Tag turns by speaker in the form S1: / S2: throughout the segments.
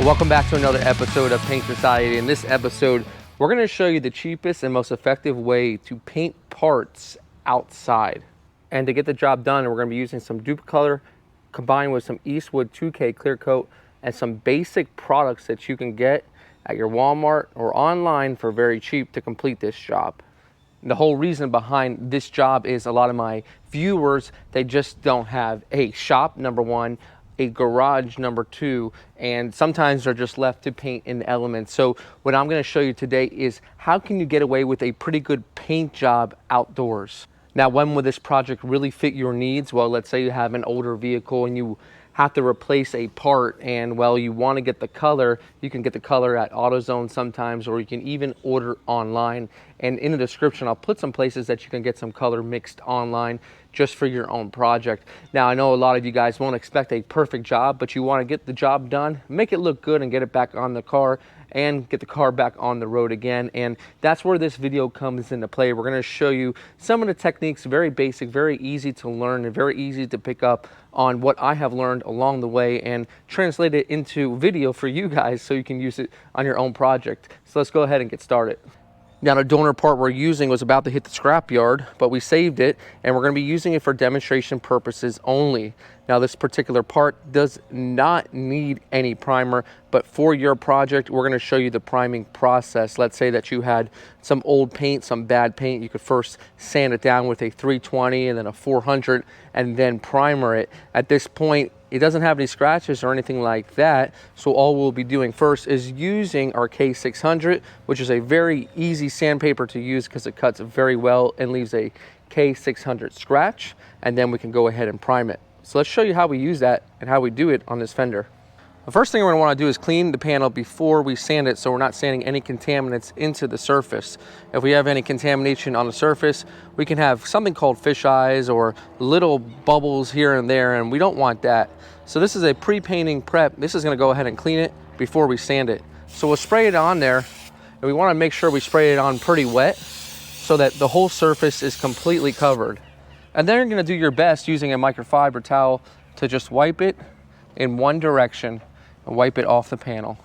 S1: Well, welcome back to another episode of Paint Society. In this episode, we're going to show you the cheapest and most effective way to paint parts outside. And to get the job done, we're going to be using some Duplicolor combined with some Eastwood 2K Clearcoat and some basic products that you can get at your Walmart or online for very cheap to complete this job. And the whole reason behind this job is a lot of my viewers, they just don't have a shop, number one, a garage, number two, and sometimes they're just left to paint in elements. So what I'm going to show you today is how can you get away with a pretty good paint job outdoors. Now, when will this project really fit your needs? Well, let's say you have an older vehicle and you have to replace a part, and well, you want to get the color. You can get the color at AutoZone sometimes, or you can even order online. And in the description, I'll put some places that you can get some color mixed online just for your own project. Now, I know a lot of you guys won't expect a perfect job, but you want to get the job done, make it look good, and get it back on the car and get the car back on the road again. And that's where this video comes into play. We're going to show you some of the techniques, very basic, very easy to learn, and very easy to pick up on what I have learned along the way and translate it into video for you guys so you can use it on your own project. So let's go ahead and get started. Now, the donor part we're using was about to hit the scrapyard, but we saved it, and we're going to be using it for demonstration purposes only. Now, this particular part does not need any primer, but for your project, we're going to show you the priming process. Let's say that you had some old paint, some bad paint. You could first sand it down with a 320 and then a 400 and then primer it. At this point, it doesn't have any scratches or anything like that. So all we'll be doing first is using our K600, which is a very easy sandpaper to use because it cuts very well and leaves a K600 scratch. And then we can go ahead and prime it. So let's show you how we use that and how we do it on this fender. The first thing we're going to want to do is clean the panel before we sand it, so we're not sanding any contaminants into the surface. If we have any contamination on the surface, we can have something called fish eyes or little bubbles here and there, and we don't want that. So this is a pre-painting prep. This is going to go ahead and clean it before we sand it. So we'll spray it on there, and we want to make sure we spray it on pretty wet so that the whole surface is completely covered. And then you're going to do your best using a microfiber towel to just wipe it in one direction and wipe it off the panel.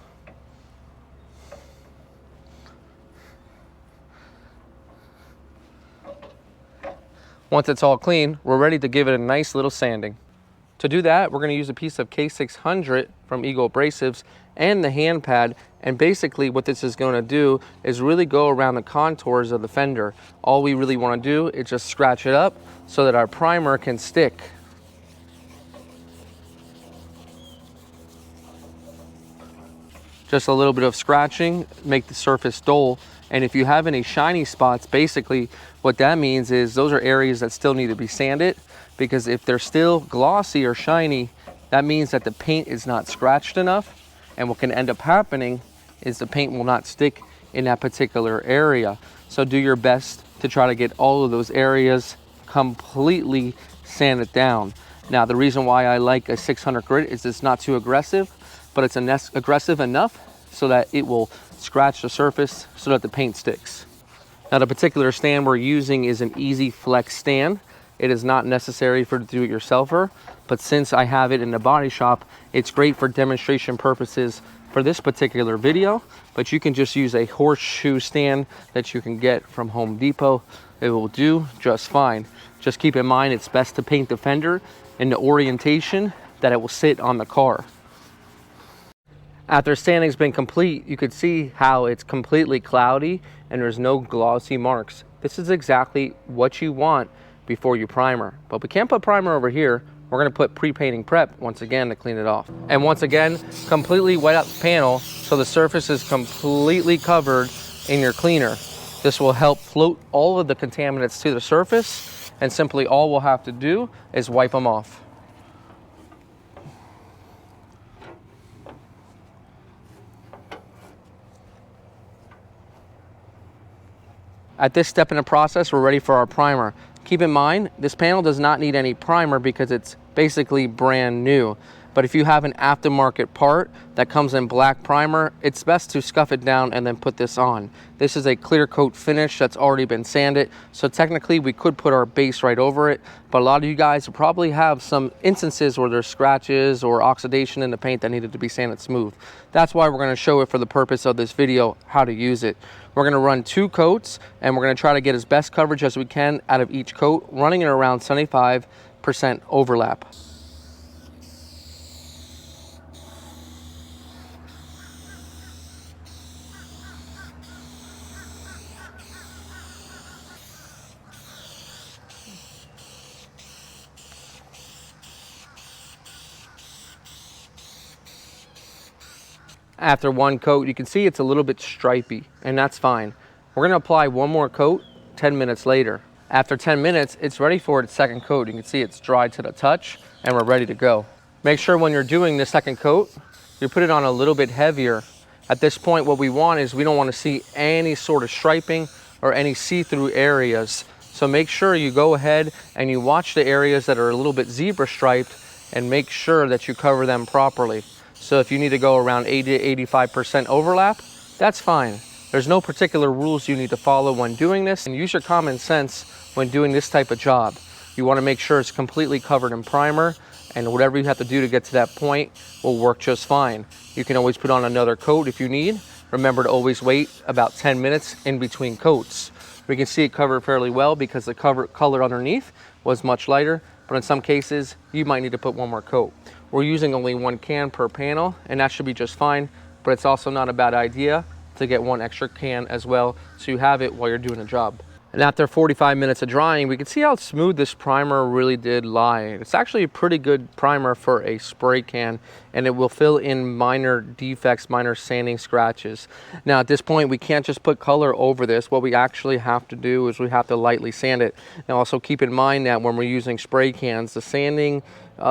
S1: Once it's all clean, we're ready to give it a nice little sanding. To do that, we're going to use a piece of K600 from Eagle Abrasives and the hand pad, and basically what this is going to do is really go around the contours of the fender. All we really want to do is just scratch it up so that our primer can stick. Just a little bit of scratching, make the surface dull. And if you have any shiny spots, basically what that means is those are areas that still need to be sanded, because if they're still glossy or shiny, that means that the paint is not scratched enough. And what can end up happening is the paint will not stick in that particular area. So do your best to try to get all of those areas completely sanded down. Now, the reason why I like a 600 grit is it's not too aggressive, but it's aggressive enough so that it will scratch the surface so that the paint sticks. Now, the particular stand we're using is an Easy Flex stand. It is not necessary for the do-it-yourselfer, but since I have it in the body shop, it's great for demonstration purposes for this particular video. But you can just use a horseshoe stand that you can get from Home Depot. It will do just fine. Just keep in mind, it's best to paint the fender in the orientation that it will sit on the car. After sanding's been complete, you could see how it's completely cloudy and there's no glossy marks. This is exactly what you want before you primer. But we can't put primer over here. We're going to put pre-painting prep once again to clean it off. And once again, completely wet out the panel so the surface is completely covered in your cleaner. This will help float all of the contaminants to the surface, and simply all we'll have to do is wipe them off. At this step in the process, we're ready for our primer. Keep in mind, this panel does not need any primer because it's basically brand new. But if you have an aftermarket part that comes in black primer, it's best to scuff it down and then put this on. This is a clear coat finish that's already been sanded, so technically we could put our base right over it, but a lot of you guys will probably have some instances where there's scratches or oxidation in the paint that needed to be sanded smooth. That's why we're going to show it for the purpose of this video, how to use it. We're going to run 2 coats, and we're going to try to get as best coverage as we can out of each coat, running it around 75% overlap. After 1 coat, you can see it's a little bit stripy, and that's fine. We're going to apply 1 more coat 10 minutes later. After 10 minutes, it's ready for its 2nd coat. You can see it's dry to the touch, and we're ready to go. Make sure when you're doing the 2nd coat, you put it on a little bit heavier. At this point, what we want is we don't want to see any sort of striping or any see-through areas. So make sure you go ahead and you watch the areas that are a little bit zebra striped and make sure that you cover them properly. So if you need to go around 80 to 85% overlap, that's fine. There's no particular rules you need to follow when doing this, and use your common sense when doing this type of job. You want to make sure it's completely covered in primer, and whatever you have to do to get to that point will work just fine. You can always put on another coat if you need. Remember to always wait about 10 minutes in between coats. We can see it covered fairly well because the color underneath was much lighter, but in some cases you might need to put 1 more coat. We're using only 1 can per panel, and that should be just fine, but it's also not a bad idea to get 1 extra can as well, so you have it while you're doing a job. And after 45 minutes of drying, we can see how smooth this primer really did lie. It's actually a pretty good primer for a spray can, and it will fill in minor defects, minor sanding scratches. Now at this point, we can't just put color over this. What we actually have to do is we have to lightly sand it. Now also keep in mind that when we're using spray cans, the sanding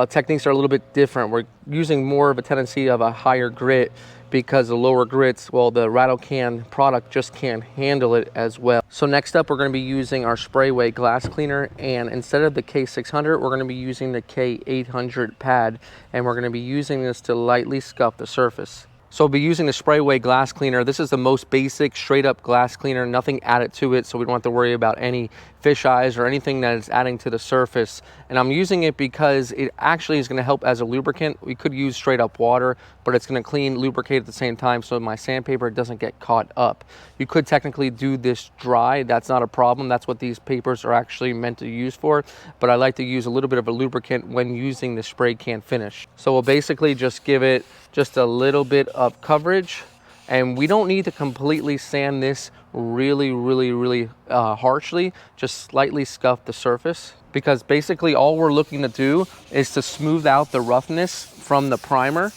S1: techniques are a little bit different. We're using more of a tendency of a higher grit, because the lower grits, well, the rattle can product just can't handle it as well. So next up, we're going to be using our Sprayway glass cleaner, and instead of the K600, we're going to be using the K800 pad, and we're going to be using this to lightly scuff the surface. So we'll be using the Sprayway glass cleaner. This is the most basic, straight up glass cleaner, nothing added to it, so we don't have to worry about any fish eyes or anything that is adding to the surface. And I'm using it because it actually is going to help as a lubricant. We could use straight up water, but it's going to clean, lubricate at the same time, so my sandpaper doesn't get caught up. You could technically do this dry. That's not a problem. That's what these papers are actually meant to use for, but I like to use a little bit of a lubricant when using the spray can finish. So we'll basically just give it just a little bit of coverage, and we don't need to completely sand this really harshly. Just slightly scuff the surface, because basically all we're looking to do is to smooth out the roughness from the primer.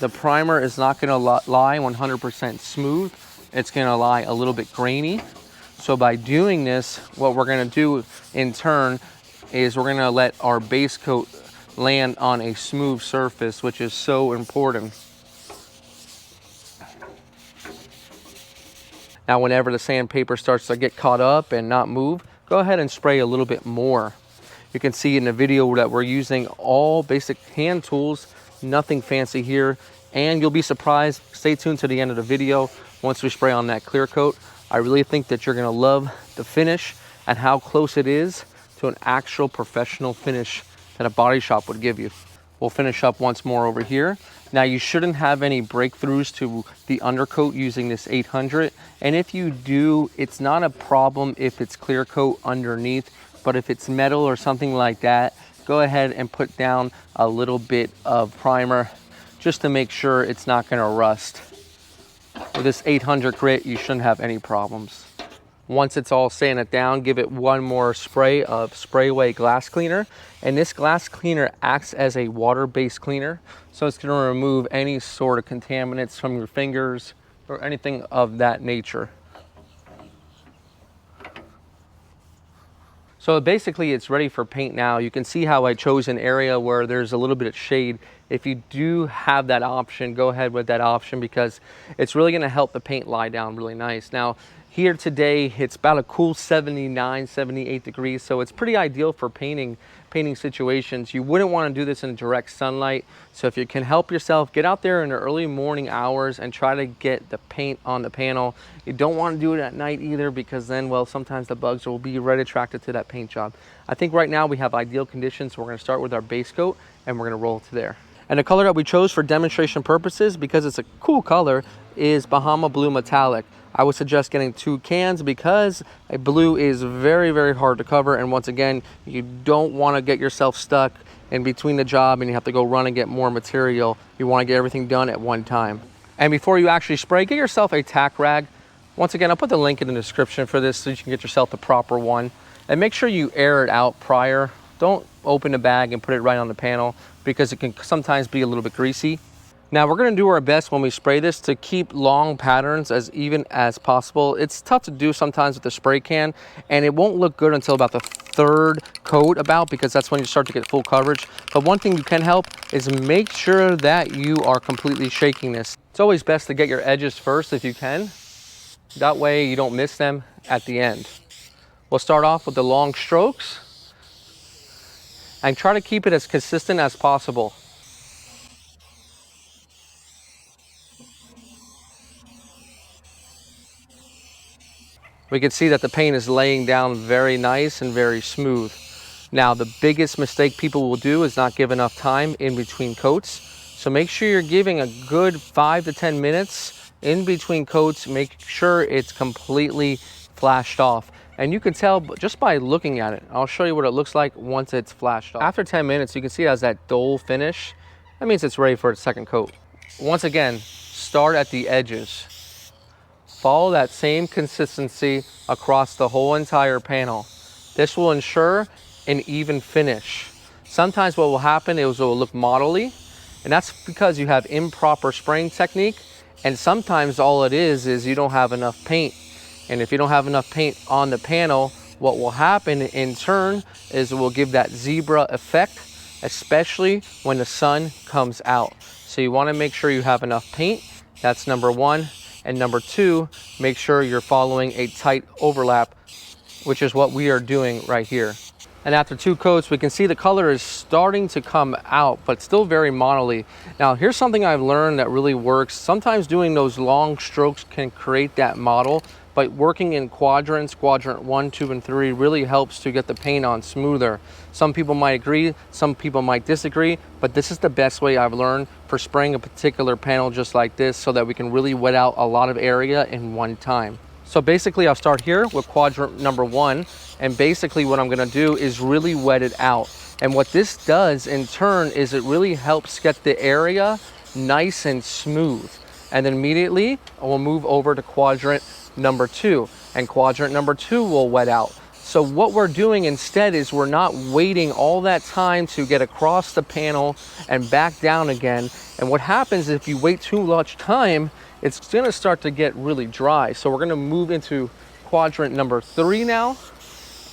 S1: The primer is not going to lie 100% smooth. It's going to lie a little bit grainy. So by doing this, what we're going to do in turn is we're going to let our base coat land on a smooth surface, which is so important. Now, whenever the sandpaper starts to get caught up and not move, go ahead and spray a little bit more. You can see in the video that we're using all basic hand tools, nothing fancy here, and you'll be surprised. Stay tuned to the end of the video once we spray on that clear coat. I really think that you're gonna love the finish and how close it is to an actual professional finish that a body shop would give you. We'll finish up once more over here. Now, you shouldn't have any breakthroughs to the undercoat using this 800. And if you do, it's not a problem if it's clear coat underneath, but if it's metal or something like that, go ahead and put down a little bit of primer just to make sure it's not gonna rust. With this 800 grit, you shouldn't have any problems. Once it's all sanded down, give it 1 more spray of Sprayway glass cleaner. And this glass cleaner acts as a water-based cleaner, so it's going to remove any sort of contaminants from your fingers or anything of that nature. So basically it's ready for paint now. You can see how I chose an area where there's a little bit of shade. If you do have that option, go ahead with that option, because it's really going to help the paint lie down really nice. Now, here today, it's about a cool 79, 78 degrees, so it's pretty ideal for painting painting situations, you wouldn't want to do this in direct sunlight. So if you can help yourself, get out there in the early morning hours and try to get the paint on the panel. You don't want to do it at night either, because then, well, sometimes the bugs will be right attracted to that paint job. I think right now we have ideal conditions, so we're going to start with our base coat and we're going to roll to there. And the color that we chose for demonstration purposes, because it's a cool color, is Bahama Blue Metallic. I would suggest getting 2 cans because a blue is very, very hard to cover. And once again, you don't want to get yourself stuck in between the job and you have to go run and get more material. You want to get everything done at one time. And before you actually spray, get yourself a tack rag. Once again, I'll put the link in the description for this so you can get yourself the proper one. And make sure you air it out prior. Don't open the bag and put it right on the panel, because it can sometimes be a little bit greasy. Now we're going to do our best when we spray this to keep long patterns as even as possible. It's tough to do sometimes with the spray can, and it won't look good until about the 3rd coat because that's when you start to get full coverage. But one thing you can help is make sure that you are completely shaking this. It's always best to get your edges first if you can. That way you don't miss them at the end. We'll start off with the long strokes and try to keep it as consistent as possible. We can see that the paint is laying down very nice and very smooth. Now, the biggest mistake people will do is not give enough time in between coats. So make sure you're giving a good 5 to 10 minutes in between coats. Make sure it's completely flashed off. And you can tell just by looking at it. I'll show you what it looks like once it's flashed off. After 10 minutes, you can see it has that dull finish. That means it's ready for its 2nd coat. Once again, start at the edges. Follow that same consistency across the whole entire panel. This will ensure an even finish. Sometimes what will happen is it will look modelly, and that's because you have improper spraying technique, and sometimes all it is you don't have enough paint. And if you don't have enough paint on the panel, what will happen in turn is it will give that zebra effect, especially when the sun comes out. So you want to make sure you have enough paint. That's number 1. And number 2, make sure you're following a tight overlap, which is what we are doing right here. And after 2 coats, we can see the color is starting to come out, but still very modelly. Now, here's something I've learned that really works. Sometimes doing those long strokes can create that model, but working in quadrants, quadrant 1, 2, and 3 really helps to get the paint on smoother. Some people might agree, some people might disagree, but this is the best way I've learned for spraying a particular panel just like this, so that we can really wet out a lot of area in one time. So basically I'll start here with quadrant number 1, and basically what I'm gonna do is really wet it out. And what this does in turn is it really helps get the area nice and smooth. And then immediately I will move over to quadrant number 2, and quadrant number 2 will wet out. So what we're doing instead is we're not waiting all that time to get across the panel and back down again. And what happens if you wait too much time, it's gonna start to get really dry. So we're gonna move into quadrant number 3 now.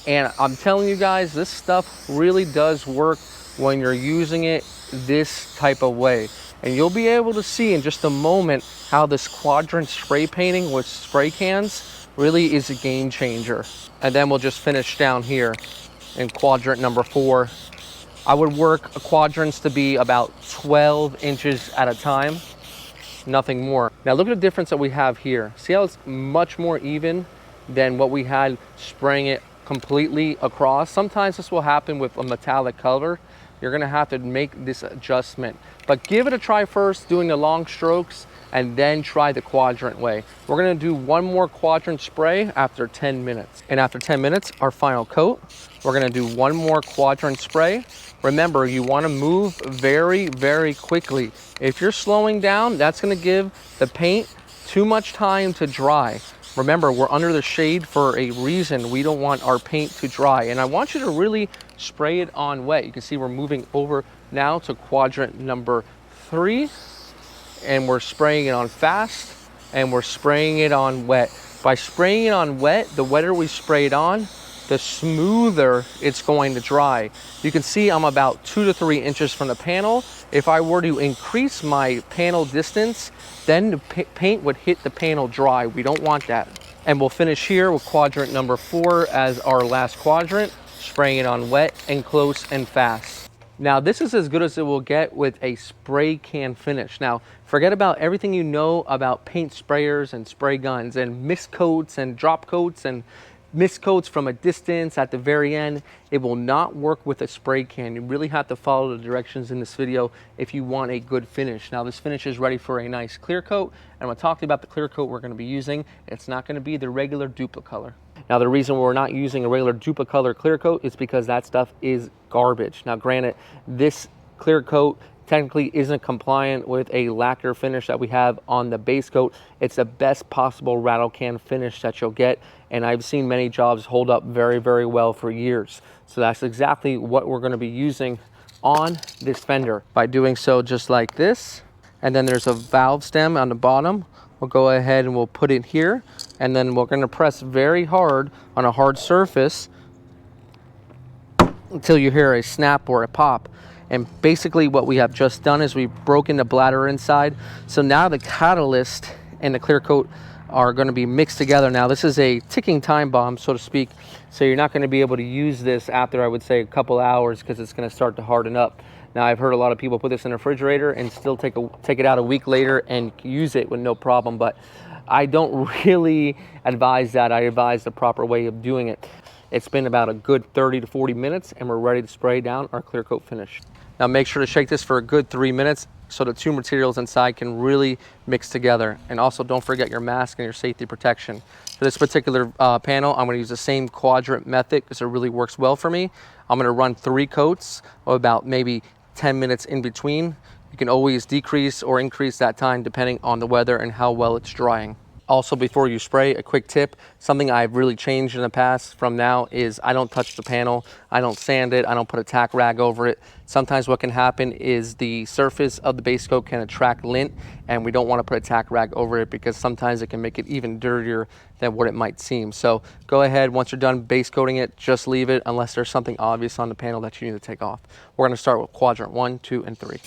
S1: And I'm telling you guys, this stuff really does work when you're using it this type of way. And you'll be able to see in just a moment how this quadrant spray painting with spray cans really is a game changer. And then we'll just finish down here in quadrant number 4. I would work quadrants to be about 12 inches at a time, nothing more. Now look at the difference that we have here. See how it's much more even than what we had spraying it completely across? Sometimes this will happen with a metallic color. You're gonna have to make this adjustment. But give it a try first, doing the long strokes, and then try the quadrant way. We're gonna do 1 more quadrant spray after 10 minutes. And after 10 minutes, our final coat, we're gonna do 1 more quadrant spray. Remember, you wanna move very, very quickly. If you're slowing down, that's gonna give the paint too much time to dry. Remember, we're under the shade for a reason. We don't want our paint to dry. And I want you to really spray it on wet. You can see we're moving over now to quadrant number 3. And we're spraying it on fast, and we're spraying it on wet. By spraying it on wet, the wetter we spray it on, the smoother it's going to dry. You can see I'm about 2 to 3 inches from the panel. If I were to increase my panel distance, then the paint would hit the panel dry. We don't want that. And we'll finish here with quadrant number 4 as our last quadrant. spraying it on wet and close and fast. Now this is as good as it will get with a spray can finish. Now forget about everything you know about paint sprayers and spray guns and mist coats and drop coats and mist coats from a distance at the very end. It will not work with a spray can. You really have to follow the directions in this video if you want a good finish. Now this finish is ready for a nice clear coat, and I'm going to talk to you about the clear coat we're going to be using. It's not going to be the regular Duplicolor. Now the reason we're not using a regular Duplicolor clear coat is because that stuff is garbage. Now granted, this clear coat technically isn't compliant with a lacquer finish that we have on the base coat. It's the best possible rattle can finish that you'll get, and I've seen many jobs hold up very, very well for years. So that's exactly what we're going to be using on this fender. By doing so just like this, and then there's a valve stem on the bottom. We'll go ahead and we'll put it here, and then we're going to press very hard on a hard surface until you hear a snap or a pop. And basically what we have just done is we've broken the bladder inside. So now the catalyst and the clear coat are going to be mixed together. Now this is a ticking time bomb, so to speak. So you're not going to be able to use this after, I would say, a couple hours, because it's going to start to harden up. Now I've heard a lot of people put this in the refrigerator and still take it out a week later and use it with no problem. But I don't really advise that. I advise the proper way of doing it. It's been about a good 30 to 40 minutes and we're ready to spray down our clear coat finish. Now make sure to shake this for a good 3 minutes so the two materials inside can really mix together. And also don't forget your mask and your safety protection. For this particular panel, I'm going to use the same Quadrant method because it really works well for me. I'm going to run 3 coats of about maybe 10 minutes in between. You can always decrease or increase that time depending on the weather and how well it's drying. Also, before you spray, a quick tip, something I've really changed in the past from now is I don't touch the panel, I don't sand it, I don't put a tack rag over it. Sometimes what can happen is the surface of the base coat can attract lint, and we don't want to put a tack rag over it because sometimes it can make it even dirtier than what it might seem. So go ahead, once you're done base coating it, just leave it unless there's something obvious on the panel that you need to take off. We're going to start with quadrant 1, 2, and 3.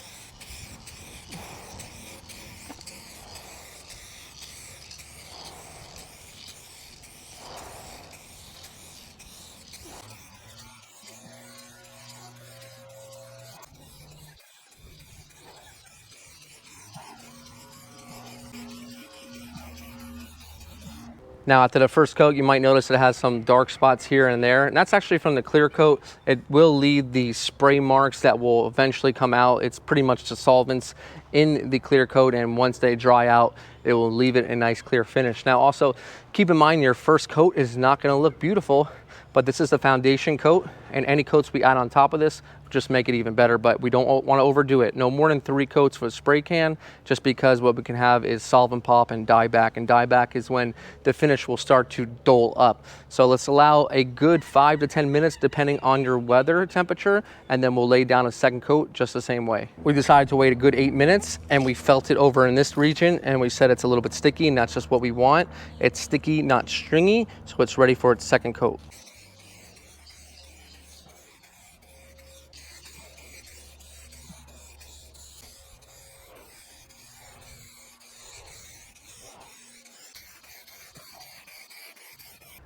S1: Now after the first coat, you might notice it has some dark spots here and there, and that's actually from the clear coat. It will leave the spray marks that will eventually come out. It's pretty much the solvents in the clear coat, and once they dry out, it will leave it a nice clear finish. Now also, keep in mind your first coat is not gonna look beautiful, but this is the foundation coat, and any coats we add on top of this just make it even better, but we don't want to overdo it. No more than 3 coats for a spray can, just because what we can have is solvent pop and dieback, and dieback is when the finish will start to dull up. So let's allow a good 5 to 10 minutes depending on your weather temperature, and then we'll lay down a second coat just the same way. We decided to wait a good 8 minutes, and we felt it over in this region, and we said it's a little bit sticky, and that's just what we want. It's sticky, not stringy, so it's ready for its second coat.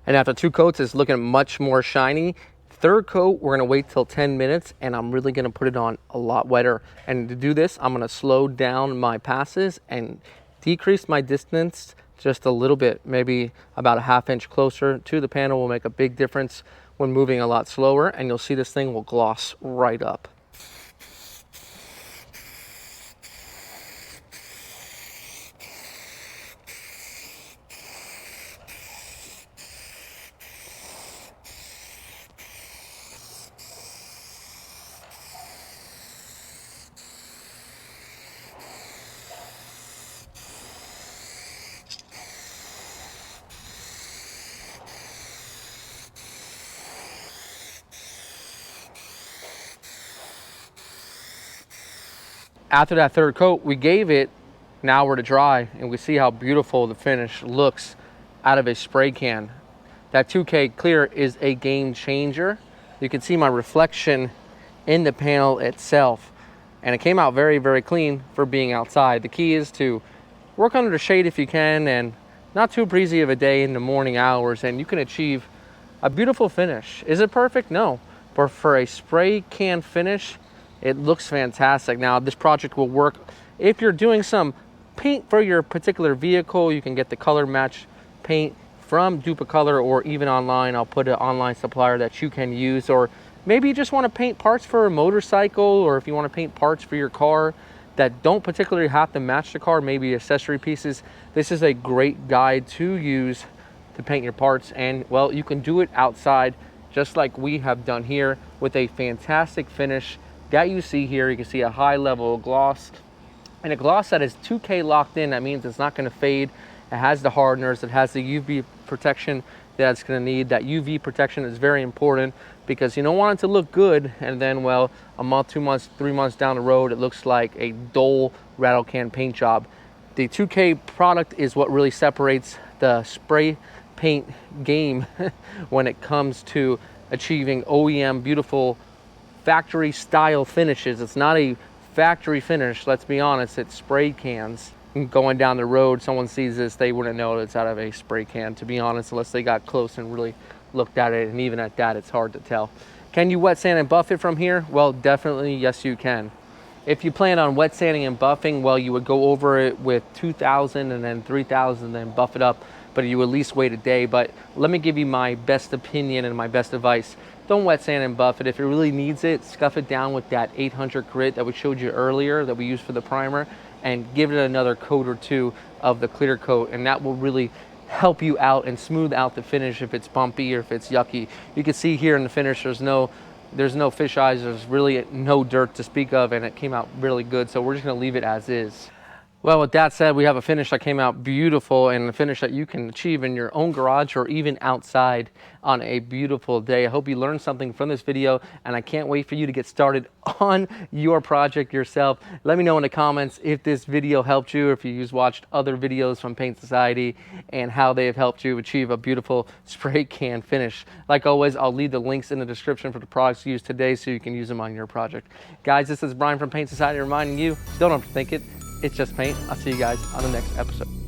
S1: And after 2 coats, it's looking much more shiny. Third coat, we're gonna wait till 10 minutes, and I'm really gonna put it on a lot wetter. And to do this, I'm gonna slow down my passes and decrease my distance just a little bit, maybe about a ½ inch closer to the panel will make a big difference when moving a lot slower, and you'll see this thing will gloss right up. After that third coat, we gave it an hour to dry, and we see how beautiful the finish looks out of a spray can. That 2K clear is a game changer. You can see my reflection in the panel itself, and it came out very, very clean for being outside. The key is to work under the shade if you can, and not too breezy of a day in the morning hours, and you can achieve a beautiful finish. Is it perfect? No. for a spray can finish, it looks fantastic. Now this project will work if you're doing some paint for your particular vehicle. You can get the color match paint from Duplicolor, or even online. I'll put an online supplier that you can use. Or maybe you just want to paint parts for a motorcycle, or if you want to paint parts for your car that don't particularly have to match the car, maybe accessory pieces. This is a great guide to use to paint your parts. And well, you can do it outside just like we have done here with a fantastic finish that you see here. You can see a high level of gloss, and a gloss that is 2K locked in. That means it's not going to fade. It has the hardeners, it has the UV protection that it's going to need. That UV protection is very important because you don't want it to look good and then, well, a month, 2 months, 3 months down the road, it looks like a dull rattle can paint job. The 2K product is what really separates the spray paint game when it comes to achieving OEM beautiful factory style finishes. It's not a factory finish, let's be honest. It's spray cans. Going down the road, someone sees this, they wouldn't know it's out of a spray can, to be honest, unless they got close and really looked at it. And even at that, it's hard to tell. Can you wet sand and buff it from here? Well, definitely yes, you can. If you plan on wet sanding and buffing, well, you would go over it with 2000 and then 3000 and then buff it up, but you at least wait a day. But let me give you my best opinion and my best advice. Don't wet sand and buff it. If it really needs it, scuff it down with that 800 grit that we showed you earlier that we used for the primer, and give it another coat or two of the Clearcoat, and that will really help you out and smooth out the finish if it's bumpy or if it's yucky. You can see here in the finish, there's no fish eyes, there's really no dirt to speak of, and it came out really good. So we're just gonna leave it as is. Well, with that said, we have a finish that came out beautiful, and a finish that you can achieve in your own garage or even outside on a beautiful day. I hope you learned something from this video, and I can't wait for you to get started on your project yourself. Let me know in the comments if this video helped you, or if you watched other videos from Paint Society and how they have helped you achieve a beautiful spray can finish. Like always, I'll leave the links in the description for the products used today so you can use them on your project. Guys, this is Brian from Paint Society reminding you, don't overthink it. It's just paint. I'll see you guys on the next episode.